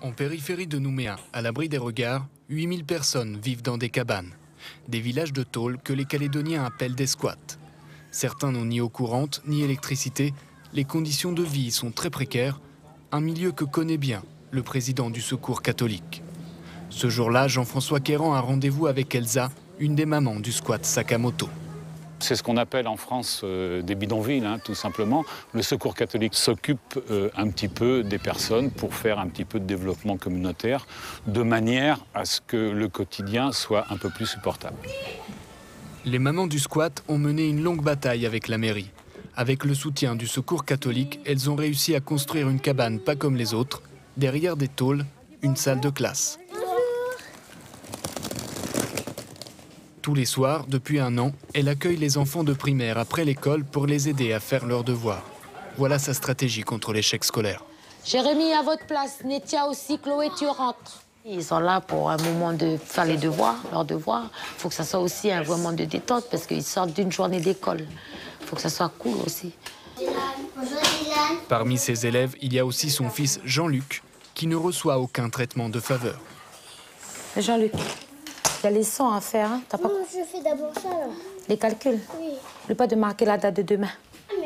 En périphérie de Nouméa, à l'abri des regards, 8000 personnes vivent dans des cabanes. Des villages de tôle que les Calédoniens appellent des squats. Certains n'ont ni eau courante, ni électricité. Les conditions de vie y sont très précaires. Un milieu que connaît bien le président du Secours catholique. Ce jour-là, Jean-François Quérant a rendez-vous avec Elsa, une des mamans du squat Sakamoto. C'est ce qu'on appelle en France des bidonvilles, tout simplement. Le Secours catholique s'occupe un petit peu des personnes pour faire un petit peu de développement communautaire, de manière à ce que le quotidien soit un peu plus supportable. Les mamans du squat ont mené une longue bataille avec la mairie. Avec le soutien du Secours catholique, elles ont réussi à construire une cabane pas comme les autres, derrière des tôles, une salle de classe. Tous les soirs, depuis un an, elle accueille les enfants de primaire après l'école pour les aider à faire leurs devoirs. Voilà sa stratégie contre l'échec scolaire. Jérémy, à votre place. Netia aussi, Chloé, tu rentres. Ils sont là pour un moment de faire les devoirs, leurs devoirs. Il faut que ça soit aussi un moment de détente parce qu'ils sortent d'une journée d'école. Il faut que ça soit cool aussi. Parmi ses élèves, il y a aussi son fils Jean-Luc, qui ne reçoit aucun traitement de faveur. Jean-Luc, il y a les sons à faire, hein? T'as pas... Non, je fais d'abord ça, là. Les calculs? Oui. N'oublie pas de marquer la date de demain.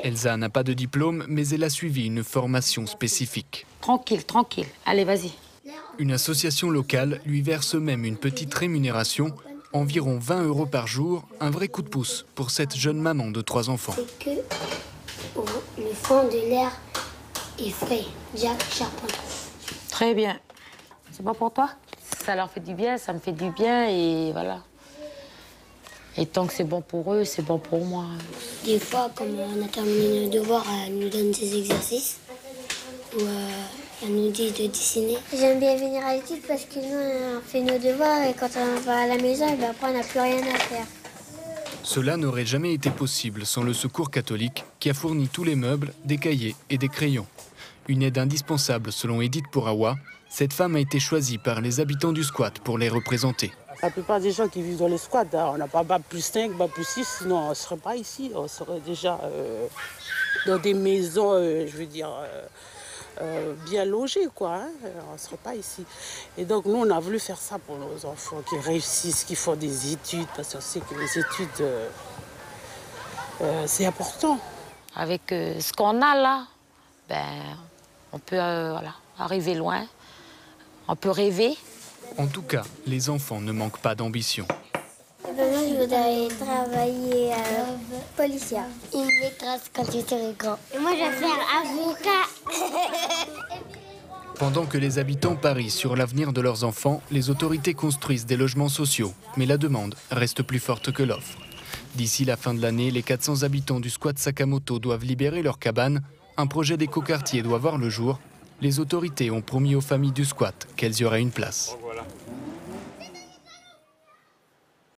Elsa n'a pas de diplôme, mais elle a suivi une formation spécifique. Tranquille, tranquille. Allez, vas-y. Une association locale lui verse même une petite rémunération, environ 20 € par jour, un vrai coup de pouce pour cette jeune maman de 3 enfants. C'est que le fond de l'air est frais. Jacques Charpentier. Très bien. C'est bon pour toi? Ça leur fait du bien, ça me fait du bien et voilà. Et tant que c'est bon pour eux, c'est bon pour moi. Des fois, comme on a terminé nos devoirs, elle nous donne des exercices. Ou elle nous dit de dessiner. J'aime bien venir à l'étude parce que nous, on fait nos devoirs et quand on va à la maison, après, on n'a plus rien à faire. Cela n'aurait jamais été possible sans le Secours catholique qui a fourni tous les meubles, des cahiers et des crayons. Une aide indispensable selon Edith Pourawa. Cette femme a été choisie par les habitants du squat pour les représenter. La plupart des gens qui vivent dans les squats, on n'a pas bac plus 5, bac plus 6, sinon on ne serait pas ici. On serait déjà dans des maisons, bien logées, quoi. On ne serait pas ici. Et donc nous, on a voulu faire ça pour nos enfants qui réussissent, qui font des études, parce qu'on sait que les études, c'est important. Avec ce qu'on a là, on peut arriver loin. On peut rêver. En tout cas, les enfants ne manquent pas d'ambition. Moi, je voudrais travailler policière. Une maîtresse quand je serai grand. Et moi, je vais faire avocat. Pendant que les habitants parient sur l'avenir de leurs enfants, les autorités construisent des logements sociaux. Mais la demande reste plus forte que l'offre. D'ici la fin de l'année, les 400 habitants du squat Sakamoto doivent libérer leurs cabanes. Un projet d'écoquartier doit voir le jour. Les autorités ont promis aux familles du squat qu'elles y auraient une place.